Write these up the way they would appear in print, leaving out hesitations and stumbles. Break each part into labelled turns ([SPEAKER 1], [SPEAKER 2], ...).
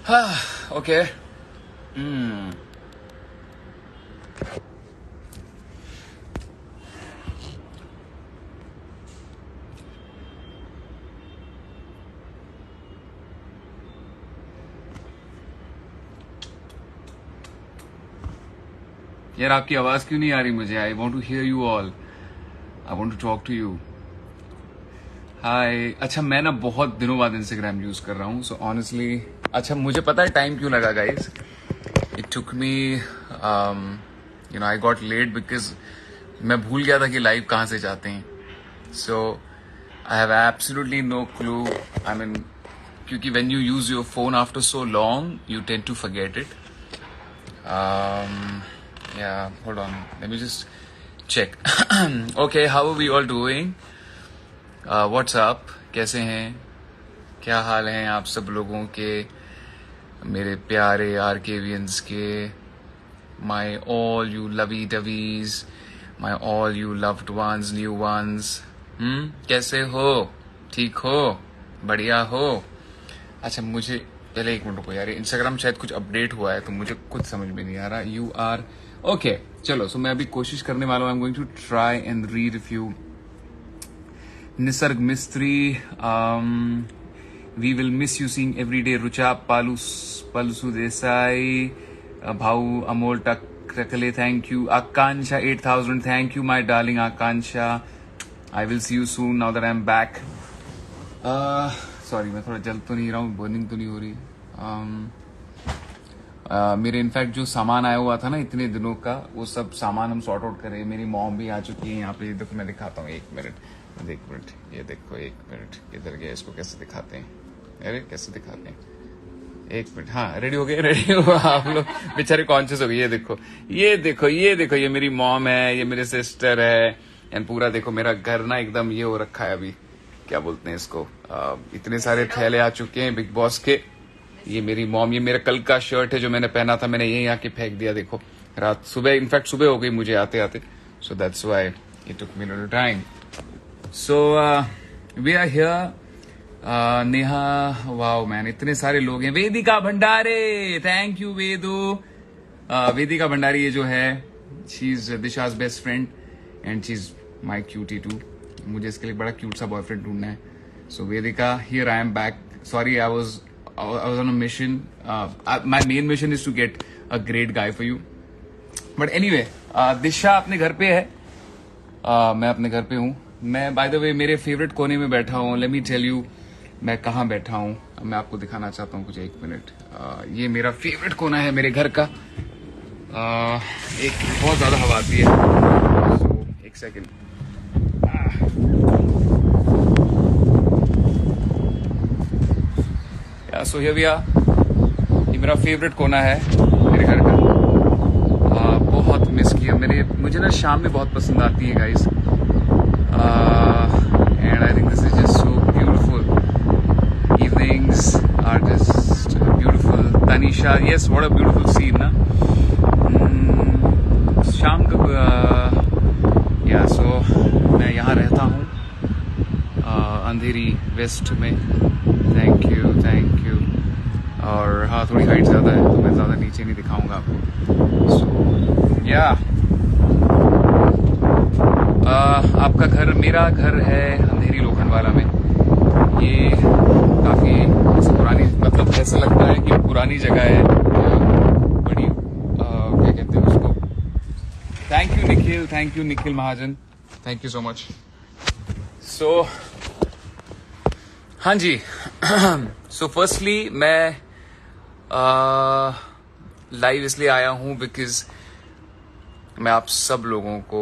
[SPEAKER 1] Okay. Hmm. यार आपकी आवाज क्यों नहीं आ रही मुझे? I want to hear you all. I want to talk to you. Hi. अच्छा, मैं ना बहुत दिनों बाद इंस्टाग्राम यूज कर रहा हूँ. सो ऑनेस्टली, अच्छा मुझे पता है टाइम क्यों लगा guys. It took me, I got late because मैं भूल गया था कि लाइव कहाँ से जाते हैं. So I have absolutely no clue. I mean, क्योंकि when you use your phone after so long you tend to forget it. Yeah, hold on. Let me just check. Okay, how are we all doing? What's up? कैसे हैं? क्या हाल हैं आप सब लोगों के, मेरे प्यारे आरकेवियंस के, my all you lovey dovey's, my all you loved ones, new ones. कैसे हो? ठीक हो? बढ़िया हो? अच्छा, मुझे पहले एक मिनट रुको यार, इंस्टाग्राम शायद कुछ अपडेट हुआ है तो मुझे कुछ समझ में नहीं आ रहा. You are okay. चलो, सो मैं अभी कोशिश करने वाला हूँ. I am going to try and read if you. Nisarg Mistry, we will miss you seeing every day. Rucha Palsu Desai, भाऊ Amol Takle, thank you. Akanksha 8000, thank you my darling Akanksha. I will see you soon now that I am back. Sorry, मैं थोड़ा जल तो नहीं रहा हूँ, burning तो नहीं हो रही. मेरे इनफैक्ट जो सामान आया हुआ था ना इतने दिनों का, वो सब सामान हम सॉर्ट आउट करें. मेरी मॉम भी आ चुकी है यहाँ पे. देखो मैं दिखाता हूँ, एक मिनट. ये देखो, एक मिनट. किधर गया? इसको कैसे दिखाते हैं? अरे कैसे दिखाते हैं? एक मिनट. हाँ, रेडी हो गए? रेडी हो आप लोग? बेचारे कॉन्शियस हो गए. ये देखो, ये देखो, ये देखो, ये मेरी मॉम है, ये मेरे सिस्टर है. एंड पूरा देखो मेरा घर ना एकदम ये हो रखा है. अभी क्या बोलते हैं इसको, इतने सारे थैले आ चुके हैं बिग बॉस के. ये मेरी मॉम, ये मेरा कल का शर्ट है जो मैंने पहना था, मैंने यहीं आके फेंक दिया. देखो रात, सुबह, इनफैक्ट सुबह हो गई मुझे आते आते. So that's why it took me little time. So we are here. Neha, wow man, इतने सारे लोग हैं. Vedika Bhandare, thank you Vedu. वेदिका भंडारी ये जो है, she is Disha's best friend and she is my cutie too. मुझे इसके लिए बड़ा क्यूट सा बॉयफ्रेंड ढूंढना है. So Vedika, here I am back. Sorry, I was on a mission. My main mission is to get a great guy for you. But anyway, दिशा अपने घर पे है. मैं अपने घर पे हूँ. मैं बाय द वे मेरे फेवरेट कोने में बैठा हूँ. लेट मी टेल यू मैं कहाँ बैठा हूँ. मैं आपको दिखाना चाहता हूँ कुछ. एक मिनट. ये मेरा फेवरेट कोना है मेरे घर का. एक बहुत ज्यादा हवा आती है. So, एक second. So here we are. ये मेरा फेवरेट कोना है मेरे घर का. बहुत मिस किया मुझे ना शाम में बहुत पसंद आती है guys. And I think this is just so beautiful. Evenings are just beautiful. Tanisha, yes, what a beautiful scene ना. शाम का या सो मैं यहाँ रहता हूँ अंधेरी वेस्ट में. Thank you. और हाँ, थोड़ी हाइट ज़्यादा है तो मैं ज़्यादा नीचे नहीं दिखाऊंगा आपको. सो या आपका घर, मेरा घर है अंधेरी लोखंडवाला में. ये काफ़ी पुरानी, मतलब ऐसा लगता है कि पुरानी जगह है. बड़ी क्या कहते हैं उसको. Thank you Nikhil Mahajan, thank you so much. So हाँ जी. सो फर्स्टली मैं लाइव इसलिए आया हूँ बिकॉज मैं आप सब लोगों को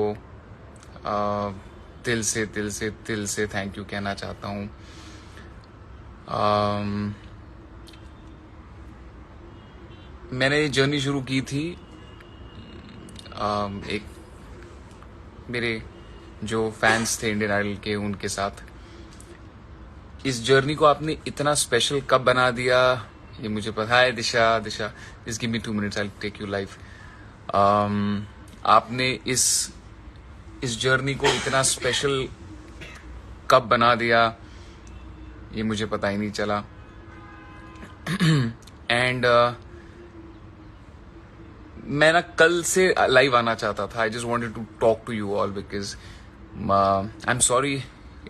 [SPEAKER 1] दिल से थैंक यू कहना चाहता हूँ. मैंने ये जर्नी शुरू की थी एक मेरे जो फैंस थे इंडियन आइडल के, उनके साथ. इस जर्नी को आपने इतना स्पेशल कब बना दिया ये मुझे पता है. Disha, just give me 2 minutes, I will take you live. आपने इस जर्नी को इतना स्पेशल कब बना दिया ये मुझे पता ही नहीं चला. एंड मैं ना कल से लाइव आना चाहता था. I just wanted to talk to you all because I am sorry.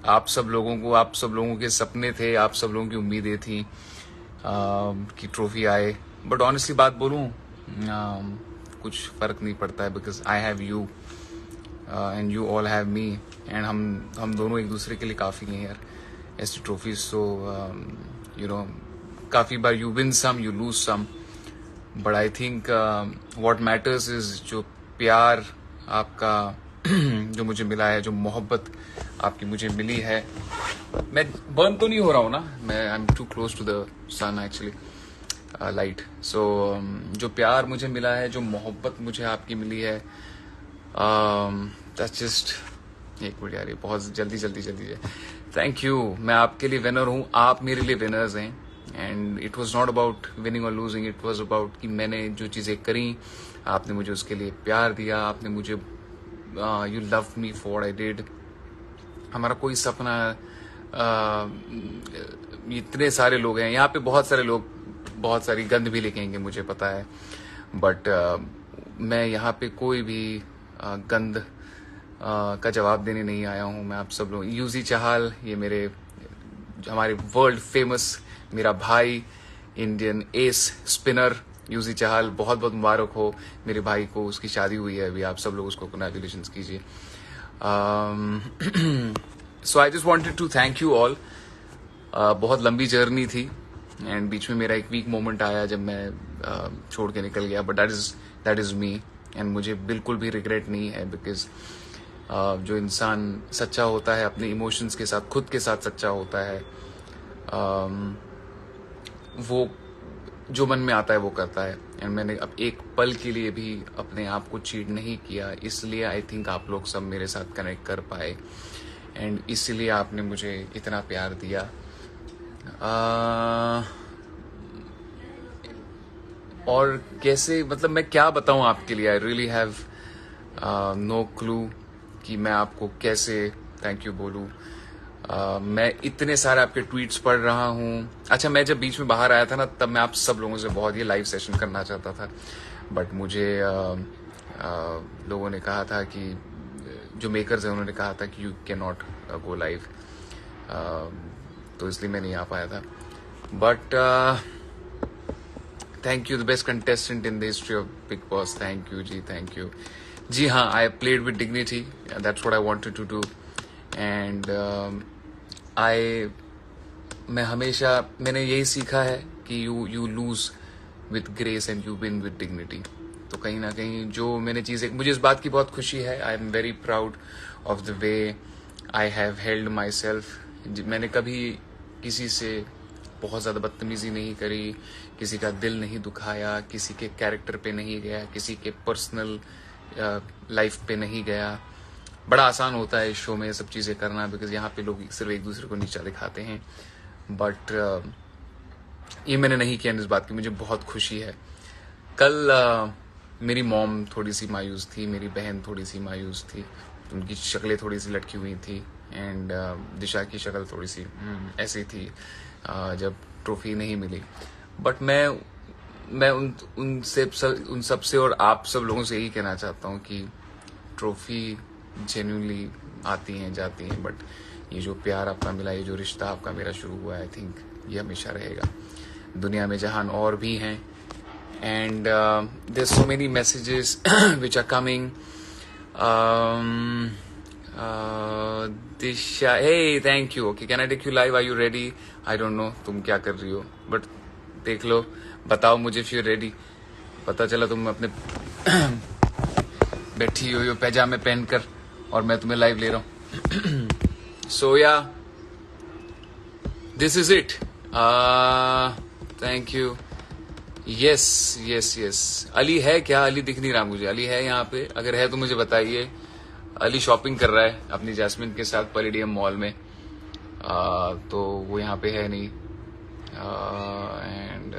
[SPEAKER 1] आप सब लोगों के सपने थे, आप सब लोगों की उम्मीदें थी कि ट्रॉफी आए. बट ऑनेस्टली बात बोलूं, कुछ फर्क नहीं पड़ता है because I have you and you all have me. And हम दोनों एक दूसरे के लिए काफ़ी हैं यार, ऐसी ट्रॉफीज. सो यू नो, काफ़ी बार you win some, you lose some, but I think what matters is जो प्यार आपका जो मुझे मिला है, जो मोहब्बत आपकी मुझे मिली है. मैं बर्न तो नहीं हो रहा हूँ ना, मैं I am too close to the sun actually, light. So जो प्यार मुझे मिला है, जो मोहब्बत मुझे आपकी मिली है, दैट्स जस्ट. एक मिनट यार, ये बहुत जल्दी. Thank you. मैं आपके लिए विनर हूँ, आप मेरे लिए विनर्स हैं. And it was not about winning और लूजिंग, इट वॉज अबाउट कि मैंने जो चीज़ें करी, आपने मुझे उसके लिए प्यार दिया, आपने मुझे you love me for I did. हमारा कोई सपना, इतने सारे लोग हैं यहाँ पे, बहुत सारे लोग बहुत सारी गंद भी लिखेंगे मुझे पता है, बट मैं यहाँ पे कोई भी गंद का जवाब देने नहीं आया हूँ. मैं आप सब लोग, यूजी चाहल, ये हमारे वर्ल्ड फेमस मेरा भाई, इंडियन एस स्पिनर यूजी चाहल, बहुत बहुत मुबारक हो मेरे भाई को. उसकी शादी हुई है अभी, आप सब लोग उसको कंग्रेचुलेशंस कीजिए. So I just wanted to thank you all. बहुत लंबी जर्नी थी एंड बीच में मेरा एक वीक मोमेंट आया जब मैं छोड़ के निकल गया, but that is me. And मुझे बिल्कुल भी रिग्रेट नहीं है बिकॉज जो इंसान सच्चा होता है अपने इमोशंस के साथ, खुद के साथ सच्चा होता है, वो जो मन में आता है वो करता है. एंड मैंने अब एक पल के लिए भी अपने आप को चीट नहीं किया, इसलिए आई थिंक आप लोग सब मेरे साथ कनेक्ट कर पाए एंड इसीलिए आपने मुझे इतना प्यार दिया. और कैसे, मतलब मैं क्या बताऊं आपके लिए, I really have no clue कि मैं आपको कैसे थैंक यू बोलूं. मैं इतने सारे आपके ट्वीट्स पढ़ रहा हूँ. अच्छा, मैं जब बीच में बाहर आया था ना, तब मैं आप सब लोगों से बहुत ये लाइव सेशन करना चाहता था, बट मुझे लोगों ने कहा था कि जो मेकर्स हैं उन्होंने कहा था कि you can not go live, तो इसलिए मैं नहीं आ पाया था. But thank you, the best contestant in the history of Bigg Boss. Thank you जी, थैंक यू जी. हाँ, I played with dignity, that's what I wanted to do. And मैंने यही सीखा है कि you lose with grace and you win with dignity. तो कहीं ना कहीं जो मैंने चीज़ें, मुझे इस बात की बहुत खुशी है. I am very proud of the way I have held my self. मैंने कभी किसी से बहुत ज़्यादा बदतमीजी नहीं करी, किसी का दिल नहीं दुखाया, किसी के कैरेक्टर पे नहीं गया, किसी के पर्सनल लाइफ पे नहीं गया. बड़ा आसान होता है इस शो में ये सब चीज़ें करना बिकॉज यहाँ पे लोग सिर्फ एक दूसरे को नीचा दिखाते हैं, बट ये मैंने नहीं किया. इस बात की मुझे बहुत खुशी है. कल मेरी मॉम थोड़ी सी मायूस थी, मेरी बहन थोड़ी सी मायूस थी, उनकी शक्लें थोड़ी सी लटकी हुई थी एंड दिशा की शक्ल थोड़ी सी ऐसी थी जब ट्रॉफी नहीं मिली. बट मैं उन सब से और आप सब लोगों से यही कहना चाहता हूँ कि ट्रॉफी जेन्युइनली आती हैं जाती हैं, बट ये जो प्यार आपका मिला, ये जो रिश्ता आपका मेरा शुरू हुआ, आई थिंक ये हमेशा रहेगा. दुनिया में जहान और भी हैं and there so many messages which are coming. Disha, hey thank you. Okay, can I take you live, are you ready? I don't know तुम क्या कर रही हो, बट देख लो, बताओ मुझे इफ यू रेडी. पता चला तुम अपने बैठी हुई हो पैजामे पहनकर और मैं तुम्हें लाइव ले रहा हूँ. सो या, this is it. Thank you. Yes. Ali है क्या? अली दिख नहीं रहा मुझे. अली है यहाँ पे? अगर है तो मुझे बताइए. अली शॉपिंग कर रहा है अपनी जैस्मिन के साथ पैलेडियम मॉल में, तो वो यहाँ पे है नहीं. And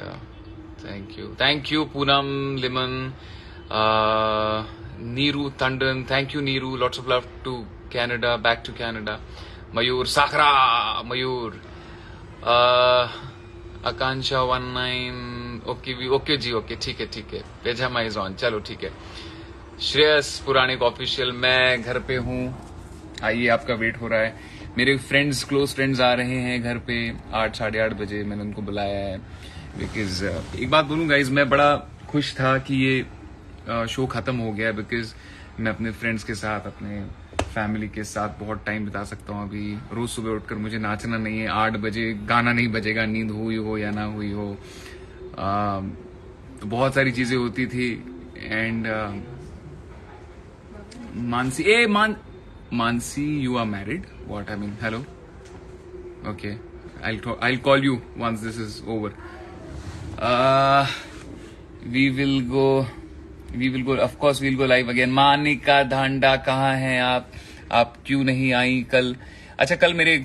[SPEAKER 1] thank you Poonam Liman, Neeru Tandon, thank you Neeru. Lots of love to Canada, back to Canada. Mayur Sakhra, Mayur. Akanksha 19 okay ji, okay, ठीक है, पेजामा इज ऑन, चलो ठीक है। श्रेयस पुराणिक ऑफिशियल, मैं घर पे हूँ, आइए, आपका वेट हो रहा है। मेरे फ्रेंड्स, क्लोज फ्रेंड्स आ रहे हैं घर पे 8, 8:30 बजे, मैंने उनको बुलाया है। बिकॉज एक बात बोलूँ गाइज, मैं बड़ा खुश था कि ये शो खत्म हो गया, बिकॉज मैं अपने फ्रेंड्स के साथ, अपने फैमिली के साथ बहुत टाइम बिता सकता हूँ। अभी रोज सुबह उठकर मुझे नाचना नहीं है, 8 बजे गाना नहीं बजेगा, नींद हुई हो या ना हुई हो। तो बहुत सारी चीजें होती थी। And Mansi, you are married? What I mean, hello, okay, I'll call you once this is over. We will go, of course we'll go live again. Manika Dhanda, कहाँ हैं आप क्यों नहीं आई कल? अच्छा, कल मेरे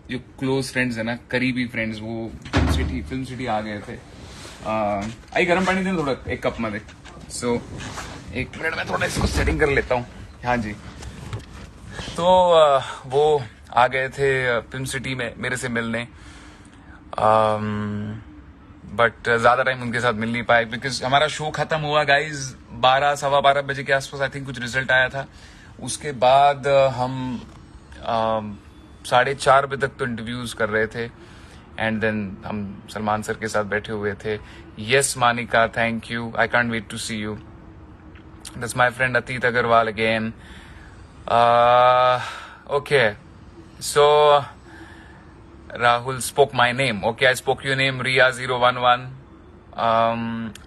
[SPEAKER 1] जो क्लोज फ्रेंड्स है ना, करीबी फ्रेंड्स, वो फिल्म सिटी आ गए थे। आई गर्म पानी दे थोड़ा, एक कप में दे। सो एक मिनट में थोड़ा इसको सेटिंग कर लेता हूँ। हाँ जी, तो वो आ गए थे फिल्म सिटी में मेरे से मिलने, बट ज्यादा टाइम उनके साथ मिल नहीं पाए, बिकॉज हमारा शो खत्म हुआ गाइज 12, 12:15 बजे के आसपास, आई थिंक कुछ रिजल्ट आया था। उसके बाद हम 4:30 बजे तक तो इंटरव्यूज कर रहे थे, एंड देन हम सलमान सर के साथ बैठे हुए थे। Yes Manika, thank you, I can't wait to see you. That's my friend Ateet Agarwal again. Okay, so Rahul spoke my name. Okay, I spoke your name, Ria011.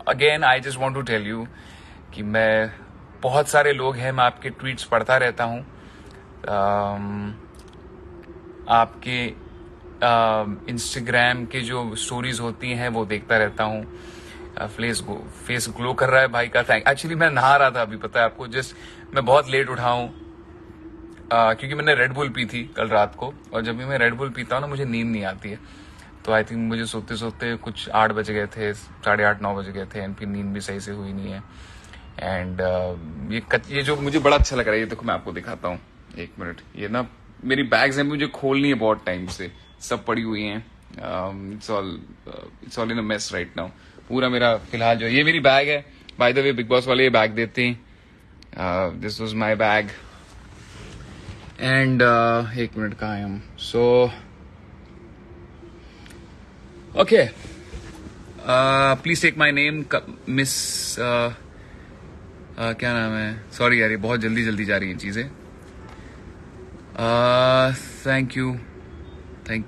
[SPEAKER 1] Again, I just want to tell you कि मैं, बहुत सारे लोग हैं, मैं आपके tweets पढ़ता रहता हूँ, आपके इंस्टाग्राम के जो स्टोरीज होती हैं वो देखता रहता हूँ। फेस ग्लो कर रहा है भाई का, थैंक। एक्चुअली मैं नहा रहा था अभी, पता है आपको, जस्ट मैं बहुत लेट उठा हूँ, क्योंकि मैंने रेड बुल पी थी कल रात को, और जब भी मैं रेड बुल पीता हूँ ना, मुझे नींद नहीं आती है। तो आई थिंक मुझे सोते सोते कुछ 8 बज गए थे, 8:30, 9 बज गए थे, एंड फिर नींद भी सही से हुई नहीं है। एंड ये जो मुझे बड़ा अच्छा लग रहा है, ये देखो मैं आपको दिखाता हूँ, एक मिनट। ये ना मेरी बैग्स हैं, मुझे खोलनी है बहुत टाइम से, सब पड़ी हुई हैं। It's all in a mess right now. पूरा मेरा फिलहाल जो ये मेरी बैग है, by the way Bigg Boss वाले ये बैग देते हैं। This was my bag. And एक मिनट, कहाँ है हम? So okay, please take my name, miss, क्या नाम है? सॉरी यार, ये बहुत जल्दी जा रही हैं चीजें। Thank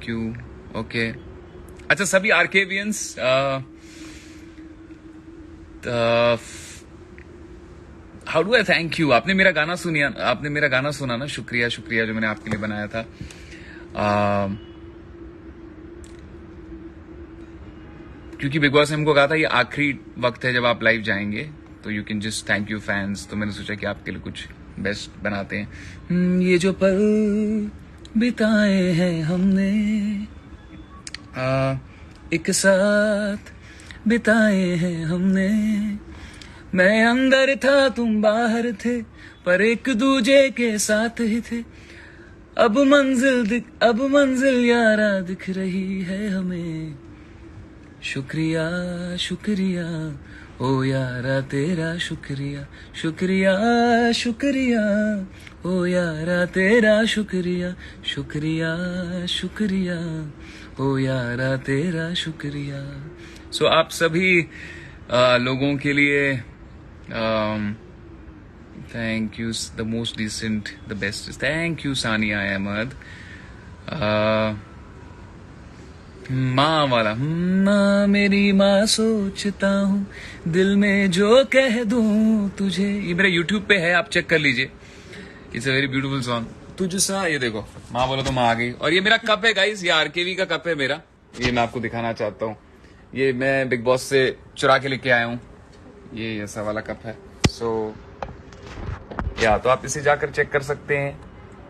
[SPEAKER 1] you, okay. अच्छा, सभी आर्केवियंस, how do I thank you? आपने मेरा गाना सुना ना, शुक्रिया जो मैंने आपके लिए बनाया था। क्योंकि बिग बॉस ने हमको कहा था ये आखिरी वक्त है जब आप लाइव जाएंगे, तो you can just thank you fans. तो मैंने सोचा कि आपके लिए कुछ बेस्ट बनाते हैं। ये जो पल बिताए हैं हमने एक साथ बिताए हैं हमने, मैं अंदर था तुम बाहर थे, पर एक दूजे के साथ ही थे। अब मंजिल यारा दिख रही है हमें। शुक्रिया ओ यारा तेरा, शुक्रिया ओ यारा तेरा, शुक्रिया ओ यारा तेरा, शुक्रिया। सो आप सभी लोगों के लिए thank you, the most decent, the best, thank you Sania Ahmed. माँ वाला, माँ मेरी माँ सोचता हूँ, दिल में जो कह दूं तुझे, ये मेरा यूट्यूब पे है, आप चेक कर लीजिए। It's a very beautiful song. तुझसा, ये देखो, माँ बोलो तो माँ आ गई। और ये मेरा कप है गाइस, ये आरकेवी का कप है मेरा, ये मैं आपको दिखाना चाहता हूँ। ये मैं बिग बॉस से चुरा के लेके आया हूँ, ये ऐसा वाला कप है। सो या तो आप इसे जाकर चेक कर सकते हैं।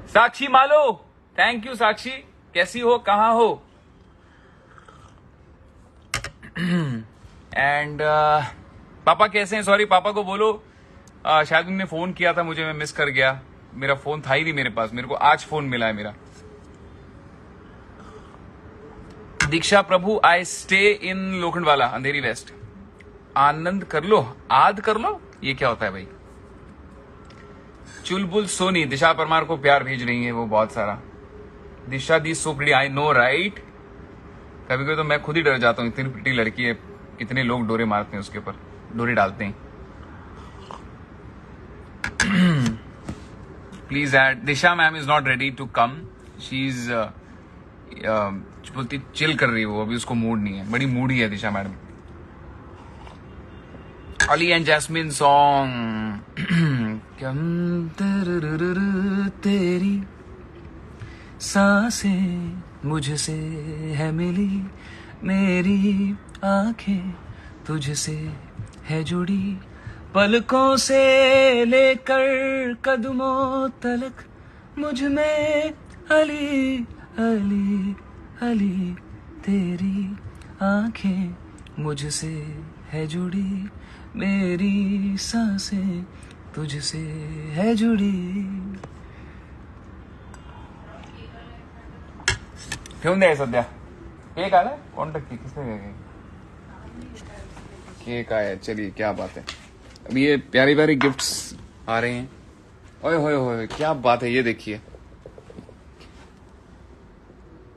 [SPEAKER 1] साक्षी मालो, थैंक यू साक्षी, कैसी हो, कहाँ हो? एंड पापा कैसे हैं? सॉरी, पापा को बोलो शायद उन्होंने फोन किया था मुझे, मैं मिस कर गया, मेरा फोन था ही नहीं मेरे पास, मेरे को आज फोन मिला है मेरा। Diksha Prabhu, I stay in Lokhandwala, Andheri west. आनंद कर लो, आद कर लो, ये क्या होता है भाई? चुलबुल सोनी, दिशा परमार को प्यार भेज रही है वो बहुत सारा। दिशा दी so pretty, I know right. कभी कभी तो मैं खुद ही डर जाता हूँ, इतनी प्रिटी लड़की है, कितने लोग डोरे मारते हैं उसके ऊपर, डोरे डालते हैं। Please add, Disha ma'am is not ready to come, she is बोलती चिल कर रही है वो, अभी उसको मूड नहीं है, बड़ी मूडी है Disha madam. Ali and Jasmin song. तेरी सांसें मुझसे है मिली, मेरी आंखें तुझसे है जुड़ी, पलकों से लेकर कदमों तलक मुझ में अली अली अली, तेरी आंखें मुझसे है जुड़ी, मेरी सांसें तुझसे है जुड़ी। क्यों दे सद्या केक आला कौन टक्की किसने केक आया? चलिए क्या बात है। अब ये प्यारी प्यारी गिफ्ट्स आ रहे हैं। ओए होए होए क्या बात है, ये देखिए,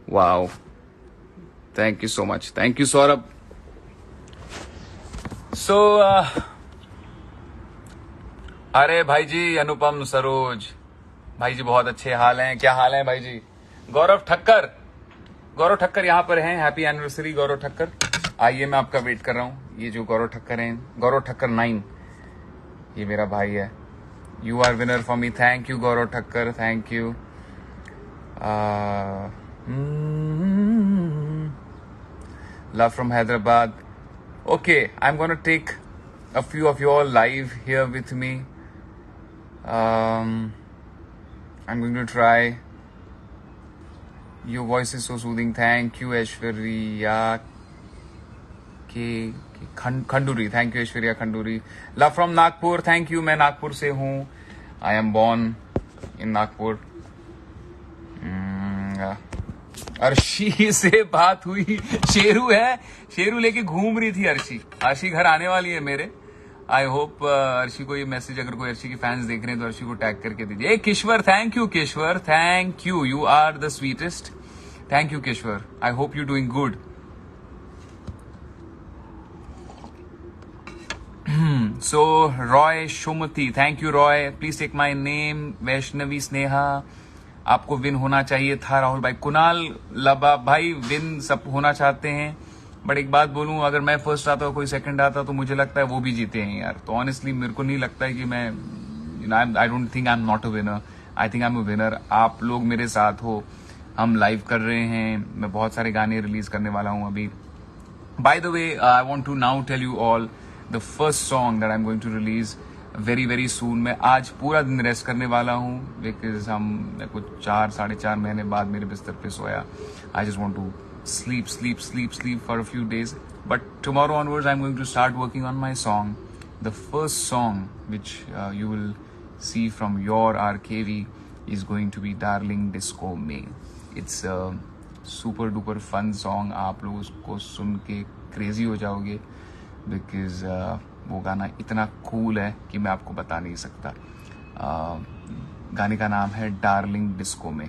[SPEAKER 1] wow, thank you so much, thank you Saurabh. So अरे भाई जी अनुपम सरोज भाई जी बहुत अच्छे हाल हैं। क्या हाल है भाई जी? गौरव ठक्कर, गौरव ठक्कर यहाँ पर हैं। हैप्पी एनिवर्सरी गौरव ठक्कर। आइए मैं आपका वेट कर रहा हूँ। ये जो गौरव ठक्कर हैं, गौरव ठक्कर 9, ये मेरा भाई है। You are winner for me, thank you Gaurav Thakkar, thank you. Love from Hyderabad. Okay, I'm gonna take a few of you all live here with me. I'm going to try. Your voice is so soothing. Thank you, Aishwarya Khanduri. Thank you, Aishwarya Khanduri. Love from Nagpur. Thank you. मैं नागपुर से हूँ. I am born in Nagpur. Arshi से बात हुई, शेरू है, शेरू लेके घूम रही थी अर्शी। अर्शी घर आने वाली है मेरे। आई होप अर्शी को ये मैसेज, अगर कोई अर्शी के फैंस देख रहे हैं तो अर्शी को टैग करके दीजिए। ए Kishwar, thank you Kishwar, thank you, you are the sweetest. Thank you Kishwar, I hope you doing good. So Roy Shumati, thank you Roy, please take my name. Vaishnavi Sneha, आपको विन होना चाहिए था राहुल भाई। कुणाल लबा भाई, विन सब होना चाहते हैं, बट एक बात बोलूं, अगर मैं फर्स्ट आता कोई सेकंड आता तो मुझे लगता है वो भी जीते हैं यार। तो ऑनेस्टली मेरे को नहीं लगता है कि मैं, I don't think I am not a winner, I think I am a winner. आप लोग मेरे साथ हो, हम लाइव कर रहे हैं, मैं बहुत सारे गाने रिलीज करने वाला हूं अभी। By the way, I want to now tell you all the first song that I am going to release very very soon. मैं आज पूरा दिन रेस्ट करने वाला हूँ, बिकॉज मैं कुछ 4-4.5 महीने बाद मेरे बिस्तर पे सोया। I just want to sleep for a few days, but tomorrow onwards I'm going to start working on my song. The first song which you will see from your RKV is going to be Darling Disco Me. It's a super duper fun song. आप लोग उसको सुन के crazy हो जाओगे, because वो गाना इतना cool है कि मैं आपको बता नहीं सकता। गाने का नाम है Darling Disco Me।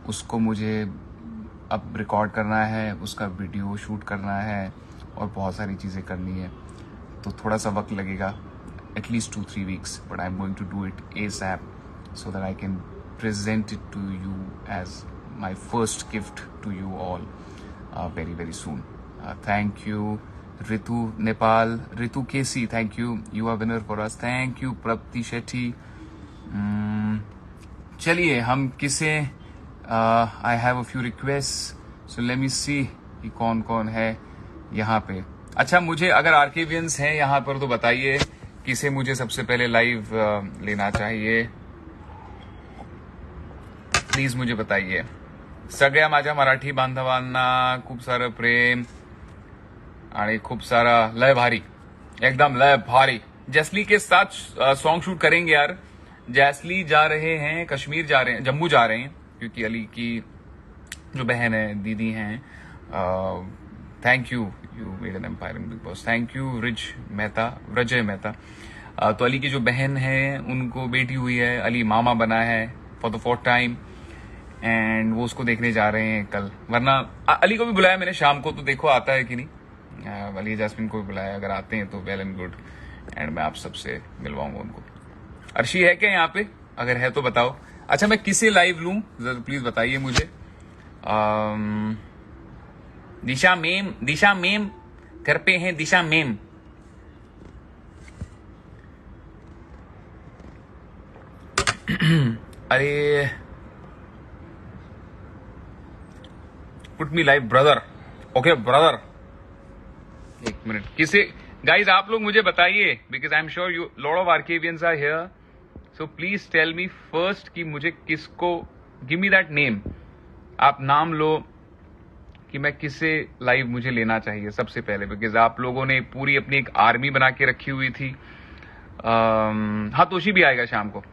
[SPEAKER 1] उसको मुझे अब रिकॉर्ड करना है, उसका वीडियो शूट करना है और बहुत सारी चीज़ें करनी है, तो थोड़ा सा वक्त लगेगा, at least 2-3 weeks, but I am going to do it ASAP so that I can present it to you as my first gift to you all very very soon. Thank you Ritu Nepal, Ritu KC, thank you, you are winner for us. Thank you Prapti Shetty. चलिए हम किसे, I have a few requests, so let me see कि कौन कौन है यहाँ पे। अच्छा, मुझे अगर आर्केवियंस हैं यहाँ पर तो बताइए किसे मुझे सबसे पहले लाइव लेना चाहिए, प्लीज मुझे बताइए। सगळ्या माझ्या मराठी बांधवांना खूप सारं प्रेम आणि खूप सारा लय भारी, एकदम लय भारी। जैसली के साथ सॉन्ग शूट करेंगे यार। जैसली जा रहे हैं कश्मीर, जा रहे हैं जम्मू, जा रहे हैं, क्योंकि अली की जो बहन है, दीदी हैं, thank you, you made an empire in Bigg Boss. Thank you Riz Mehta, Vijay Mehta. तो अली की जो बहन है उनको बेटी हुई है, अली मामा बना है for the fourth time, and वो उसको देखने जा रहे हैं कल। वरना अली को भी बुलाया मैंने शाम को, तो देखो आता है कि नहीं। अली जासमिन को भी बुलाया, अगर आते हैं तो वेल एंड गुड, एंड मैं आप सबसे मिलवाऊंगा उनको। अर्शी है क्या यहाँ पे? अगर है तो बताओ। अच्छा, मैं किसे लाइव लूं जरा प्लीज बताइए मुझे। दिशा मेम, दिशा मेम घर पे हैं, दिशा मेम। अरे put me live brother. Okay brother, एक मिनट। किसे गाइज आप लोग मुझे बताइए, because I am sure you lot of आर्केवियंस are here, so please tell me first कि मुझे किसको, गिव मी दैट नेम। आप नाम लो कि मैं किसे लाइव मुझे लेना चाहिए सबसे पहले, बिकॉज आप लोगों ने पूरी अपनी एक आर्मी बना के रखी हुई थी। हाँ, तोशी भी आएगा शाम को।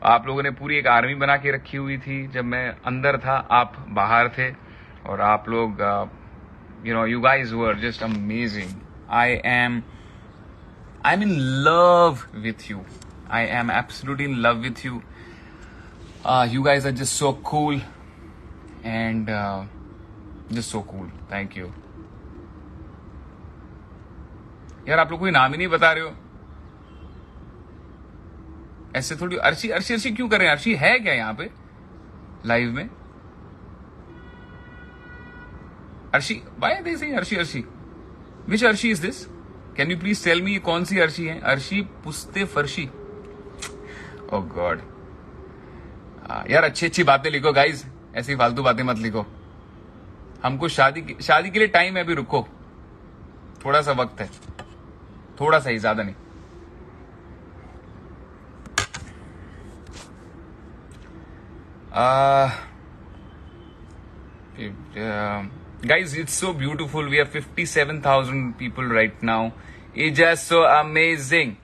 [SPEAKER 1] आप लोगों ने पूरी एक आर्मी बना के रखी हुई थी। जब मैं अंदर था आप बाहर थे, और आप लोग you know, you guys were just amazing. I'm in love with you. I am absolutely in love with you. You guys are just so cool, and just so cool. Thank you. यार आप लोग कोई नाम ही नहीं बता रहे हो, ऐसे थोड़ी। अर्शी अर्शी अर्शी क्यों कर रहे हैं? अर्शी है क्या यहाँ पे लाइव में? Arshi, why are they saying Arshi Arshi? Which Arshi is this? Can you please tell me कौन सी अर्शी है? अर्शी पुस्ते फर्शी। Oh God. यार अच्छी अच्छी बातें लिखो गाइज, ऐसी फालतू बातें मत लिखो। हमको शादी के लिए टाइम है, अभी रुको, थोड़ा सा वक्त है, थोड़ा सा ही, ज्यादा नहीं। Guys, it's so beautiful. We have 57,000 people right now. It's just so amazing.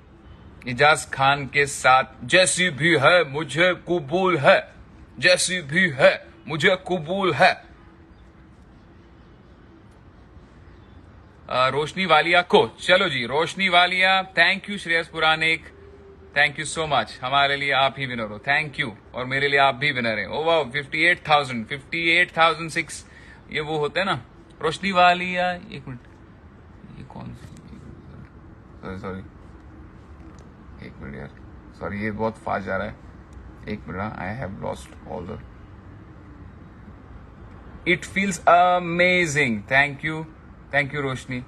[SPEAKER 1] Ijaz Khan के साथ जैसी भी है मुझे कबूल है, जैसी भी है मुझे कबूल है। रोशनी वालिया को, चलो जी Roshni Walia, thank you. Shreyas Puranik, thank you so much. हमारे लिए आप ही विनर हो, थैंक यू। और मेरे लिए आप भी विनर हैं। ओ वाह, 58,000, 58,006 ये वो होते हैं ना। रोशनी वालिया, एक मिनट, ये कौन सी, सॉरी एक मिनट यार, सॉरी ये बहुत फास्ट जा रहा है। एक minute, I have lost all the, it feels amazing. Thank you Roshni.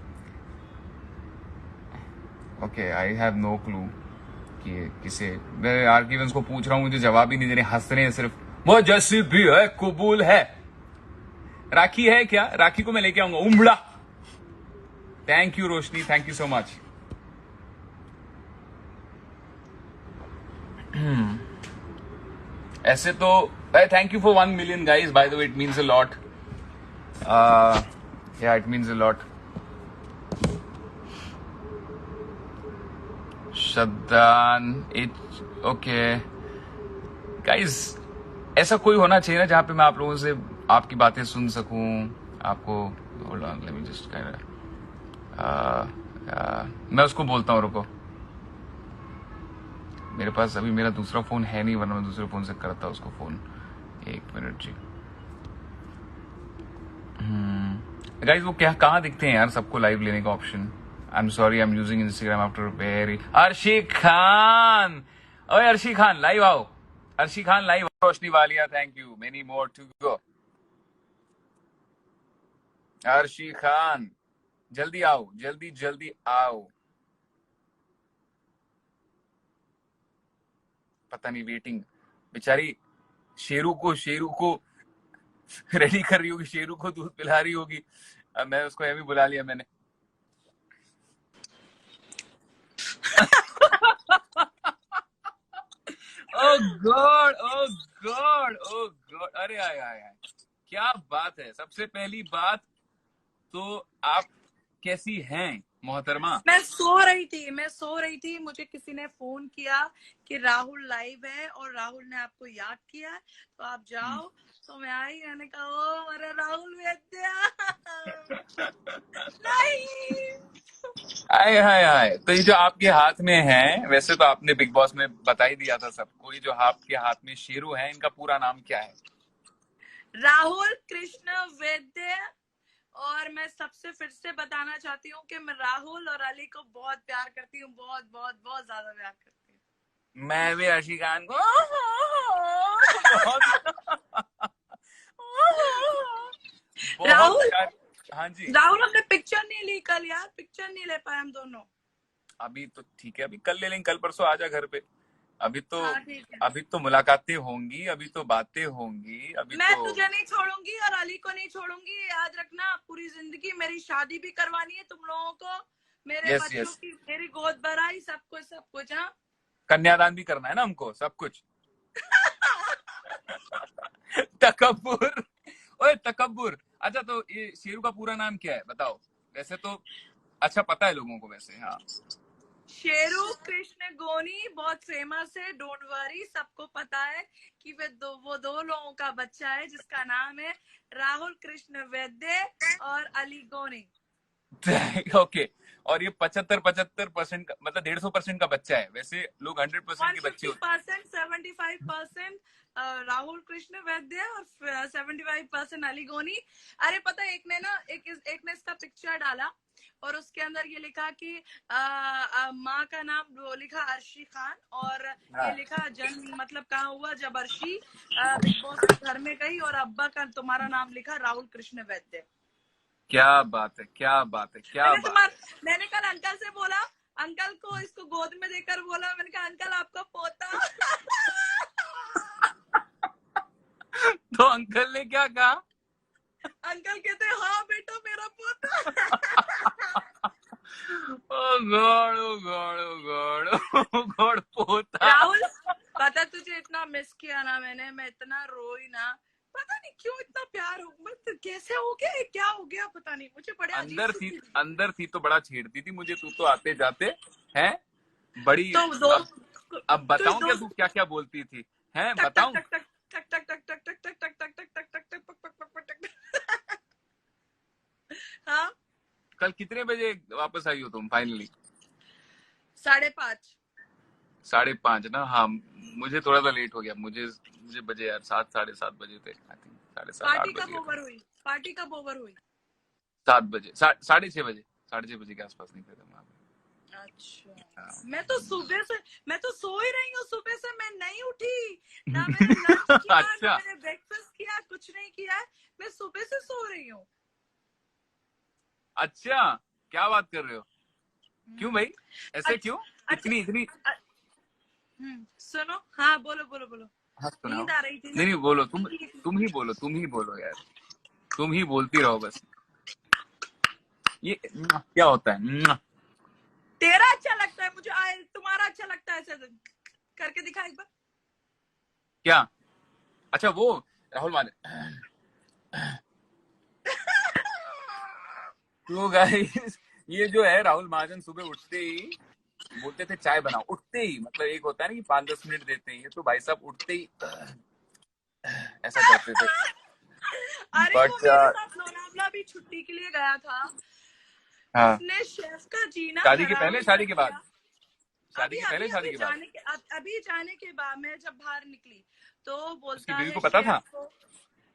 [SPEAKER 1] Okay, I have no clue कि किसे। मैं आर्किवंस को पूछ रहा हूं, मुझे जवाब ही नहीं दे रहे, हंस रहे हैं सिर्फ। वो जैसी भी है कबूल है। राखी है क्या? राखी को मैं लेके आऊंगा, उमड़ा। Thank you Roshni, thank you so much. ऐसे तो thank you for 1 million guys, by the way, it means a lot. Yeah it means a lot. Shadan, it okay guys, ऐसा कोई होना चाहिए ना जहां पे मैं आप लोगों से आपकी बातें सुन सकूं। आपको hold on, let me just मैं उसको बोलता हूं, रुको। मेरे पास अभी मेरा दूसरा फोन है नहीं, वरना मैं दूसरे फोन से करता उसको फोन। एक मिनट जी। गाइज वो क्या कहाँ दिखते हैं यार सबको लाइव लेने का option? I am sorry, I am using Instagram after very. Arshi Khan, ओए अर्शी खान लाइव आओ, अर्शी खान लाइव आओ। Roshni Walia, thank you, many more to go. Arshi Khan जल्दी आओ, जल्दी जल्दी आओ। पता नहीं, वेटिंग बेचारी शेरू को रेडी कर रही होगी, शेरू को दूध पिला रही होगी। अब मैं उसको एमी बुला लिया मैंने। ओ गॉड, ओ गॉड, ओ गॉड, अरे आए आए आए, क्या बात है। सबसे पहली बात तो आप कैसी हैं? मोहतरमा।
[SPEAKER 2] मैं सो रही थी, मुझे किसी ने फोन किया कि राहुल लाइव है और राहुल ने आपको याद किया है, तो आप जाओ। तो मैं आई, मैंने कहा ओ मेरा राहुल वैद्या। नहीं।
[SPEAKER 1] हाय हाय हाय, तो ये जो आपके हाथ में है, वैसे तो आपने बिग बॉस में बता ही दिया था सबको, ये जो आपके हाथ में शेरू है, इनका पूरा नाम क्या है?
[SPEAKER 2] राहुल कृष्ण वैद्य। और मैं सबसे फिर से बताना चाहती हूँ कि मैं राहुल और अली को बहुत प्यार करती हूँ, बहुत बहुत बहुत ज्यादा प्यार करती
[SPEAKER 1] मैं भी अर्शी खान को बहुत
[SPEAKER 2] हूँ।
[SPEAKER 1] बहुत
[SPEAKER 2] राहुल,
[SPEAKER 1] प्यार। हाँ जी।
[SPEAKER 2] राहुल हमने पिक्चर नहीं ली कल यार, पिक्चर नहीं ले पाए हम दोनों।
[SPEAKER 1] अभी तो ठीक है, अभी कल ले लेंगे, कल परसों आ जा घर पे। अभी तो
[SPEAKER 2] हाँ ठीक है।
[SPEAKER 1] अभी तो मुलाकातें होंगी, अभी तो बातें होंगी, अभी
[SPEAKER 2] मैं
[SPEAKER 1] तो।
[SPEAKER 2] तुझे नहीं छोड़ूंगी और अली को नहीं छोड़ूंगी, याद रखना पूरी जिंदगी। मेरी शादी भी करवानी है तुम लोगों को, मेरे
[SPEAKER 1] यस
[SPEAKER 2] बच्चों
[SPEAKER 1] यस।
[SPEAKER 2] की, मेरी गोद भराई, सब कुछ सब कुछ। हाँ।
[SPEAKER 1] कन्यादान भी करना है ना हमको, सब कुछ। तकब्बुर। ओए तकब्बुर। अच्छा, तो ये शेरू का पूरा नाम क्या है बताओ? वैसे तो अच्छा पता है लोगों को वैसे, हाँ।
[SPEAKER 2] शेरू कृष्ण गोनी बहुत फेमस है, डोंट वरी, सबको पता है कि वो दो लोगों का बच्चा है जिसका नाम है राहुल कृष्ण वैद्य और अली गोनी।
[SPEAKER 1] ओके। और ये 75% का मतलब 150% का बच्चा है, वैसे लोग 100% के बच्चे होते
[SPEAKER 2] 150%, 75% राहुल कृष्ण वैद्य और 75% अली गोनी। अरे पता है, एक ने इसका पिक्चर डाला और उसके अंदर ये लिखा कि माँ का नाम वो लिखा अर्शी खान, और
[SPEAKER 1] हैं।
[SPEAKER 2] ये
[SPEAKER 1] हाँ।
[SPEAKER 2] लिखा जन्म मतलब कहाँ हुआ, जब अर्शी बिग बॉस के घर में गई, और अब्बा का तुम्हारा नाम लिखा राहुल कृष्ण वैद्य।
[SPEAKER 1] क्या बात है, क्या बात है, क्या बात है।
[SPEAKER 2] मैंने कल अंकल से बोला, अंकल को इसको गोद में देकर बोला, मैंने कहा अंकल आपका पोता।
[SPEAKER 1] तो अंकल ने क्या कहा?
[SPEAKER 2] अंकल कहते हाँ बेटा मेरा पोता।
[SPEAKER 1] ओ गॉड, ओ गॉड, ओ गॉड, ओ गॉड, पोता।
[SPEAKER 2] राहुल, पता तुझे इतना मिस किया ना मैंने, मैं इतना रोई ना, पता नहीं क्यों इतना प्यार हो, मतलब कैसे हो गया, क्या हो गया पता नहीं, मुझे बड़े अजीब
[SPEAKER 1] अंदर
[SPEAKER 2] सी
[SPEAKER 1] थी,
[SPEAKER 2] फीलिंग।
[SPEAKER 1] अंदर थी तो बड़ा छेड़ती थी मुझे, तू तो आते जाते हैं बड़ी।
[SPEAKER 2] तो दो,
[SPEAKER 1] अब
[SPEAKER 2] तो इस
[SPEAKER 1] बताऊं क्या
[SPEAKER 2] दो
[SPEAKER 1] तू क्या क्या बोलती थी? हैं
[SPEAKER 2] टक टक
[SPEAKER 1] बताऊं?
[SPEAKER 2] टक टक टक टक टक टक टक टक टक टक टक टक टक पक पक पक पक टक। हाँ।
[SPEAKER 1] कल कितने बजे वापस आई हो तुम फाइनली?
[SPEAKER 2] 5:30।
[SPEAKER 1] 5:30 ना, हाँ। मुझे थोड़ा सा लेट हो गया, मुझे मुझे बजे यार 7, 7:30 बजे थे, आई थिंक 7:30,
[SPEAKER 2] पार्टी
[SPEAKER 1] 8 बज
[SPEAKER 2] कब
[SPEAKER 1] गए थे।
[SPEAKER 2] ओवर हुई? पार्टी कब ओवर हुई?
[SPEAKER 1] 7 बजे, 6:30 बजे, 6:30 बजे के आसपास निकले थे वहां
[SPEAKER 2] अच्छा।
[SPEAKER 1] पे।
[SPEAKER 2] मैं तो सुबह से, मैं तो सो ही रही हूँ, सुबह से मैं नहीं उठी, ना मैंने लंच किया ना
[SPEAKER 1] अच्छा।
[SPEAKER 2] मैंने ब्रेकफास्ट किया, कुछ नहीं किया है, मैं सुबह से सो रही हूँ।
[SPEAKER 1] अच्छा, क्या बात कर रहे हो? क्यों भाई? ऐसे
[SPEAKER 2] अच्छा।
[SPEAKER 1] क्यों?
[SPEAKER 2] अच्छा।
[SPEAKER 1] इतनी इतनी।
[SPEAKER 2] सुनो, हाँ बोलो बोलो बोलो।
[SPEAKER 1] हाँ सुनाओ।
[SPEAKER 2] नींद आ रही थी
[SPEAKER 1] नहीं
[SPEAKER 2] ना।
[SPEAKER 1] नहीं, बोलो तुम।
[SPEAKER 2] नींद।
[SPEAKER 1] तुम ही बोलो, तुम ही बोलो यार। तुम ही बोलती रहो बस। ये क्या होता है?
[SPEAKER 2] तेरा अच्छा लगता है मुझे, तुम्हारा अच्छा लगता है ऐसे करके दिखा एक बार।
[SPEAKER 1] क्या? अच्छा वो राहुल मान। तो गाइस, ये जो है राहुल महाजन सुबह उठते ही बोलते थे चाय बनाओ, उठते ही, मतलब एक होता है ना कि 5-10 मिनट देते हैं, ये तो भाई साहब उठते ही ऐसा करते थे।
[SPEAKER 2] अरे वो
[SPEAKER 1] बट
[SPEAKER 2] मेरे साथ लोनावला भी छुट्टी के लिए गया था,
[SPEAKER 1] हाँ।
[SPEAKER 2] उसने शेफ का जीना
[SPEAKER 1] शादी के
[SPEAKER 2] हराम
[SPEAKER 1] पहले,
[SPEAKER 2] कर
[SPEAKER 1] शादी के बाद?
[SPEAKER 2] दिया।
[SPEAKER 1] शादी के पहले, शादी के बाद?
[SPEAKER 2] अभी जाने के बाद मैं जब बाहर निकली तो
[SPEAKER 1] उसकी
[SPEAKER 2] बोलता
[SPEAKER 1] बीवी
[SPEAKER 2] है
[SPEAKER 1] को पता था?
[SPEAKER 2] शेफ को,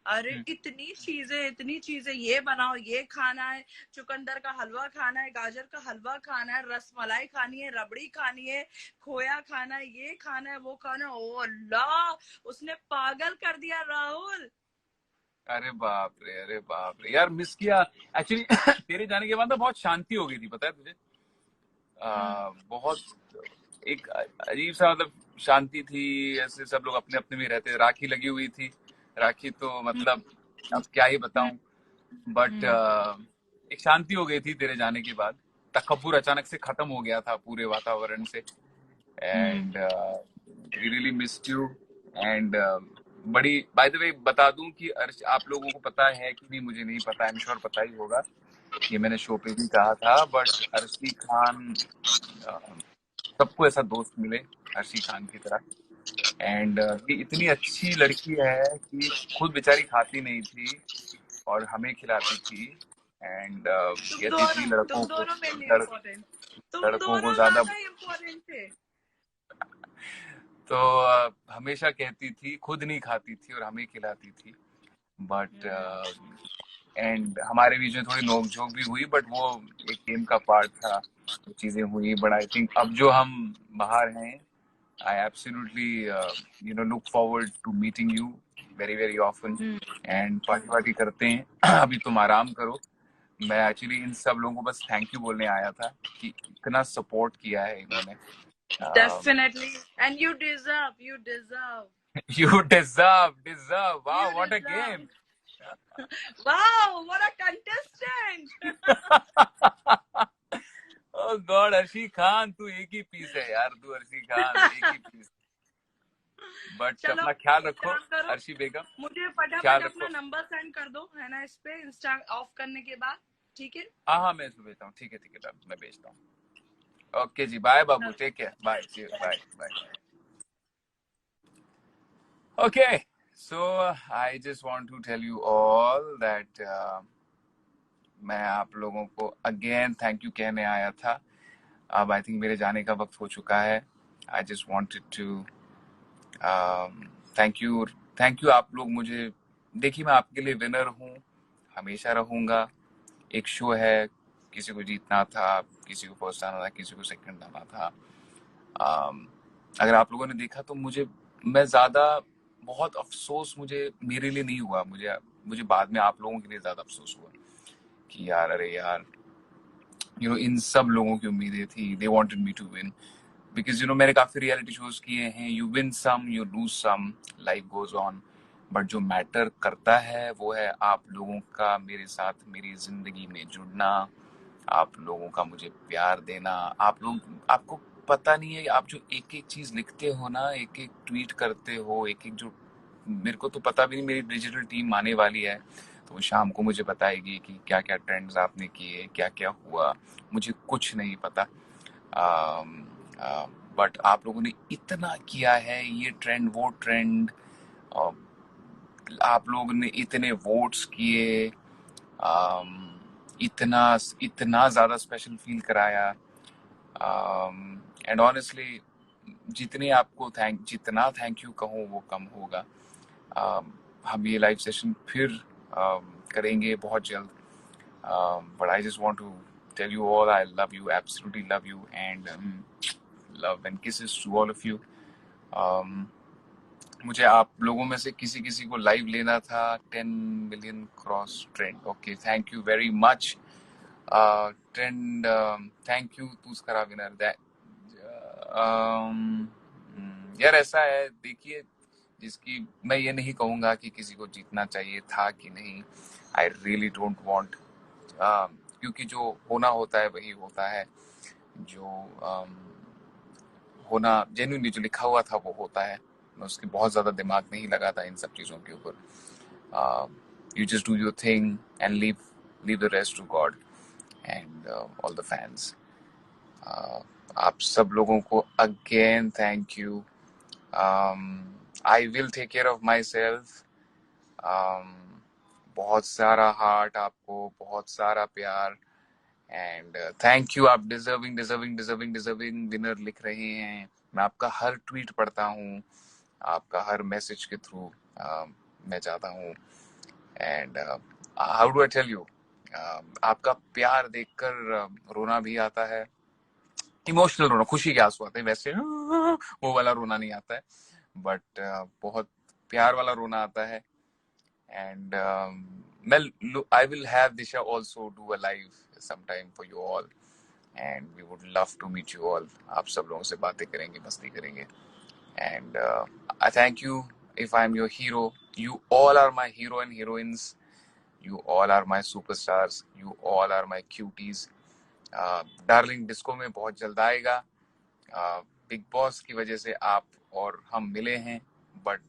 [SPEAKER 2] अरे इतनी चीजें, ये बनाओ, ये खाना है, चुकंदर का हलवा खाना है, गाजर का हलवा खाना है, रसमलाई खानी है, रबड़ी खानी है, खोया खाना है, ये खाना है, वो खाना है। ओ अल्लाह, उसने पागल कर दिया राहुल।
[SPEAKER 1] अरे बाप रे, अरे बाप रे यार, मिस किया एक्चुअली। तेरे जाने के बाद तो बहुत शांति हो गई थी, पता है तुझे? बहुत एक अजीब सा मतलब शांति थी, ऐसे सब लोग अपने अपने में रहते थे, राखी लगी हुई थी। राखी तो मतलब अब क्या ही बताऊं। बट एक शांति हो गई थी तेरे जाने के बाद। तकब्बुर अचानक से खत्म हो गया था पूरे वातावरण से। And we really missed you. And बड़ी बाय द वे बता दूं कि आप लोगों को पता है कि नहीं मुझे नहीं पता, आई एम श्योर पता ही होगा ये मैंने शो पे भी कहा था, बट अर्शी खान, अ, सबको ऐसा दोस्त मिले अर्शी खान की तरह। एंड ये इतनी अच्छी लड़की है कि खुद बेचारी खाती नहीं थी और हमें खिलाती थी। एंड कहती थी
[SPEAKER 2] तुम दोनों मेनली
[SPEAKER 1] लड़,
[SPEAKER 2] इम्पोर्टेंट, तुम
[SPEAKER 1] लड़कों को
[SPEAKER 2] दोनों
[SPEAKER 1] ज्यादा।
[SPEAKER 2] ज्यादा इम्पोर्टेंट थे।
[SPEAKER 1] तो हमेशा कहती थी, खुद नहीं खाती थी और हमें खिलाती थी। बट एंड हमारे बीच में थोड़ी नोकझोंक भी हुई, बट वो एक गेम का पार्ट था, वो चीजें हुई। बट आई थिंक अब जो हम बाहर हैं, I absolutely look forward to meeting you very very often, and party वार्टी करते हैं। अभी तुम आराम करो। मैं एक्चुअली इन सब लोगों को बस थैंक यू बोलने आया था कि इतना सपोर्ट किया है इन्होंने।
[SPEAKER 2] Definitely, and you deserve
[SPEAKER 1] you deserve wow
[SPEAKER 2] you
[SPEAKER 1] what a game.
[SPEAKER 2] deserve wow, what a contestant.
[SPEAKER 1] Oh God, Arshi Khan तू एक ही पीस है यार, तू अर्शी खान एक ही पीस। बट
[SPEAKER 2] चलो
[SPEAKER 1] अपना ख्याल
[SPEAKER 2] एक
[SPEAKER 1] रखो
[SPEAKER 2] काम करो,
[SPEAKER 1] अर्शी बेगम,
[SPEAKER 2] मुझे फटाफट
[SPEAKER 1] ख्याल
[SPEAKER 2] अपना
[SPEAKER 1] रखो।
[SPEAKER 2] नंबर सेंड कर दो, है ना, इस पे इंस्टा ऑफ करने के बाद, ठीक है?
[SPEAKER 1] हाँ हाँ, मैं इसको भेजता हूँ, ठीक है, मैं भेजता हूँ। ओके जी, बाय बाबू,
[SPEAKER 2] चलो,
[SPEAKER 1] take care, bye, bye bye. Okay, so I just want to tell you all that मैं आप लोगों को अगेन थैंक यू कहने आया था। अब आई थिंक मेरे जाने का वक्त हो चुका है। I just wanted to thank you, thank you आप लोग मुझे। देखिए, मैं आपके लिए विनर हूँ, हमेशा रहूंगा। एक शो है, किसी को जीतना था, किसी को फर्स्ट आना था, किसी को सेकंड आना था। अगर आप लोगों ने देखा तो मैं ज्यादा बहुत अफसोस मुझे मेरे लिए नहीं हुआ, मुझे मुझे बाद में आप लोगों के लिए ज्यादा अफसोस हुआ कि यार, अरे यार, इन सब लोगों की उम्मीदें थी, they wanted me to win. Because मैंने काफी रियलिटी शोज किए हैं, you win some, you lose some, life goes on. But जो मैटर करता है वो है आप लोगों का मेरे साथ मेरी जिंदगी में जुड़ना, आप लोगों का मुझे प्यार देना। आपको पता नहीं है, आप जो एक एक चीज लिखते हो ना, एक एक ट्वीट करते हो, एक एक जो, मेरे को तो पता भी नहीं, मेरी डिजिटल टीम आने वाली है तो वो शाम को मुझे बताएगी कि क्या क्या ट्रेंड्स आपने किए, क्या क्या हुआ, मुझे कुछ नहीं पता। बट आप लोगों ने इतना किया है, ये ट्रेंड वो ट्रेंड, आप लोगों ने इतने वोट्स किए, इतना इतना ज्यादा स्पेशल फील कराया। एंड ऑनेस्टली, जितना थैंक यू कहूँ वो कम होगा। हम ये लाइव सेशन फिर करेंगे बहुत जल्द। But I just want to tell you all I love you, absolutely love you, and love and kisses to all of you. मुझे आप लोगों में से किसी किसी को लाइव लेना था 10 million cross trend. Okay, thank you very much trend, thank you तुस्करा विनर दैट। यार ऐसा है, देखिए, जिसकी मैं ये नहीं कहूंगा कि किसी को जीतना चाहिए था कि नहीं, आई रियली डोंट वांट, क्योंकि जो होना होता है वही होता है, जो होना जेन्युइनली जो लिखा हुआ था वो होता है। मैं उसकी बहुत ज्यादा दिमाग नहीं लगा था इन सब चीजों के ऊपर। You just do your thing and leave the rest to God and all the fans. आप सब लोगों को again thank you. I will take care of myself. बहुत सारा हार्ट आपको, बहुत सारा प्यार, एंड थैंक यू। आप deserving deserving deserving deserving winner लिख रहे हैं। मैं आपका हर ट्वीट पढ़ता हूँ, आपका हर मैसेज के थ्रू मैं जाता हूँ। And how do I tell you, आपका प्यार देखकर रोना भी आता है, इमोशनल रोना, खुशी के आंसू आते हैं, वैसे वो वाला रोना नहीं आता है, बट बहुत प्यार वाला रोना आता है। एंड मैं I will have Disha also do a live sometime for you all, and we would love to meet you all. आप सब लोगों से बातें करेंगे, मस्ती करेंगे, and I thank you if I'm your hero. You all are my hero and heroines. You all are my superstars. You all are my cuties. Darling disco में बहुत जल्द आएगा। बिग बॉस की वजह से आप और हम मिले हैं, बट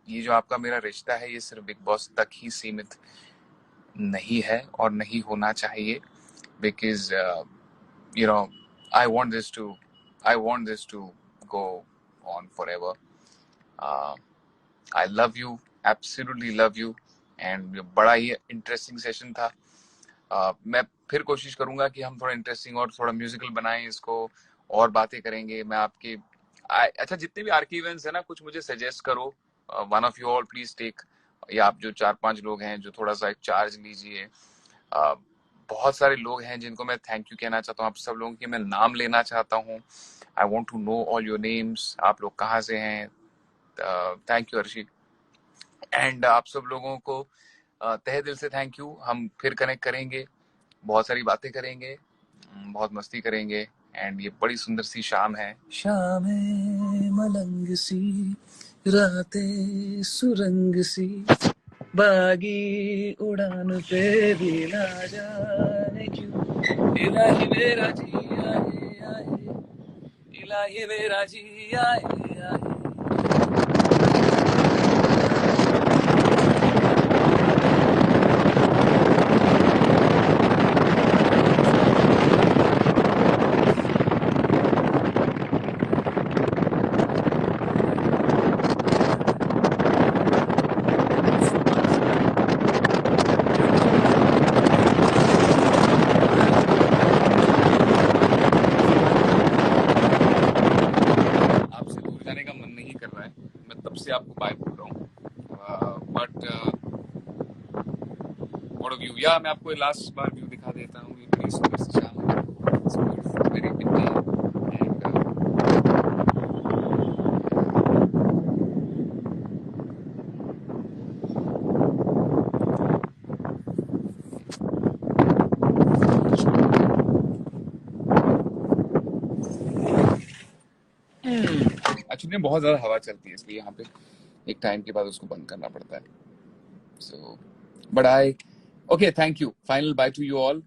[SPEAKER 1] ये जो आपका मेरा रिश्ता है ये सिर्फ बिग बॉस तक ही सीमित नहीं है और नहीं होना चाहिए, because you know I want this to I want this to go on forever. uh, I love you, absolutely love you, and बड़ा ही इंटरेस्टिंग सेशन था. मैं फिर कोशिश करूंगा कि हम थोड़ा इंटरेस्टिंग और थोड़ा म्यूजिकल बनाएं इसको, और बातें करेंगे. मैं आपके अच्छा जितने भी आर के इवेंट्स है ना, कुछ मुझे सजेस्ट करो. One of you all please take, या आप जो 4-5 लोग हैं जो थोड़ा सा एक चार्ज लीजिए. uh, बहुत सारे लोग हैं जिनको मैं थैंक यू कहना चाहता हूँ, आप सब लोगों के मैं नाम लेना चाहता हूँ. I want to know all your names, आप लोग कहाँ से हैं. Thank you Arshi. एंड आप सब लोगों को तहे दिल से थैंक यू. हम फिर कनेक्ट करेंगे, बहुत सारी बातें करेंगे, बहुत मस्ती करेंगे. एंड ये बड़ी सुंदर सी शाम है, शाम है मलंग सी, रातें सुरंग सी, बागी उड़ान पे भी ना जाने क्यों, इलाही मेरा जी आए आए, इलाही मेरा जी आए आए. आपसे दूर जाने का मन नहीं कर रहा है, मैं तब से आपको बाय बोल रहा हूँ. बट व्हाट व्यू, या मैं आपको लास्ट बार व्यू दिखा देता हूँ. ये बड़ी सुंदर सी शाम है, वेरी पिंडी. एंड एक्चुअली बहुत ज्यादा हवा चलती है, इसलिए यहाँ पे एक टाइम के बाद उसको बंद करना पड़ता है. So but I okay, thank you. Final bye to you all.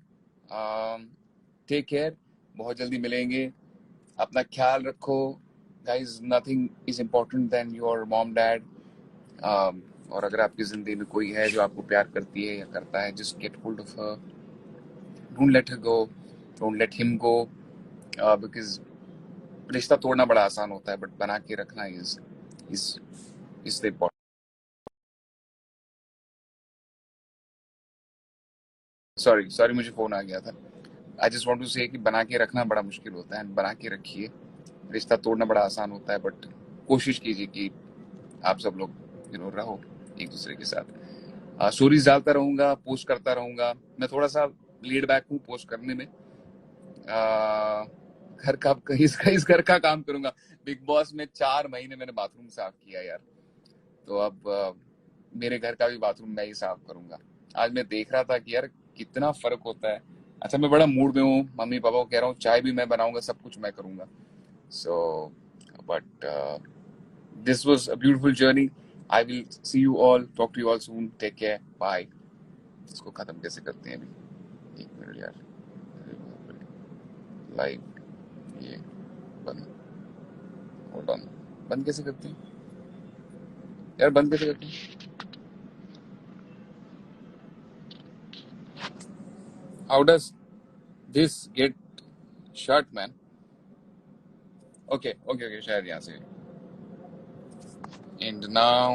[SPEAKER 1] Take care, बहुत जल्दी मिलेंगे. अपना ख्याल रखो guys. Nothing is important then your mom dad. और अगर आपकी जिंदगी में कोई है जो आपको प्यार करती है या करता है, just get hold of her. Don't let her go, don't let him go, because रिश्ता तोड़ना बड़ा आसान होता है, बट बना के रखना is the important. Sorry sorry, मुझे फोन आ गया था. आई जस्ट वांट टू से कि बना के रखना बड़ा मुश्किल होता है, बना के रखिए. रिश्ता तोड़ना बड़ा आसान होता है, बट कोशिश कीजिए कि आप सब लोग रहो एक दूसरे के साथ. स्टोरीज डालता रहूंगा, पोस्ट करता रहूंगा. मैं थोड़ा सा लीड बैक हूँ पोस्ट करने में. घर का इस घर का काम करूंगा. बिग बॉस में 4 महीने मैंने बाथरूम साफ किया यार, तो अब मेरे घर का भी बाथरूम मैं ही साफ करूंगा. आज मैं देख रहा था कि यार कितना फर्क होता है. अच्छा मैं बड़ा मूड में हूँ, मम्मी पापा को कह रहा हूँ चाय भी मैं बनाऊंगा, सब कुछ मैं करूंगा. So but this was a beautiful journey. I will see you all, talk to you all soon. Take care, bye. इसको खत्म कैसे करते हैं अभी, एक मिनट यार. लाइव ये बंद, होल्ड ऑन. बंद कैसे करते हैं यार, बंद कैसे करते हैं. How does this get shut man. Okay okay okay, शायद यहाँ से. And now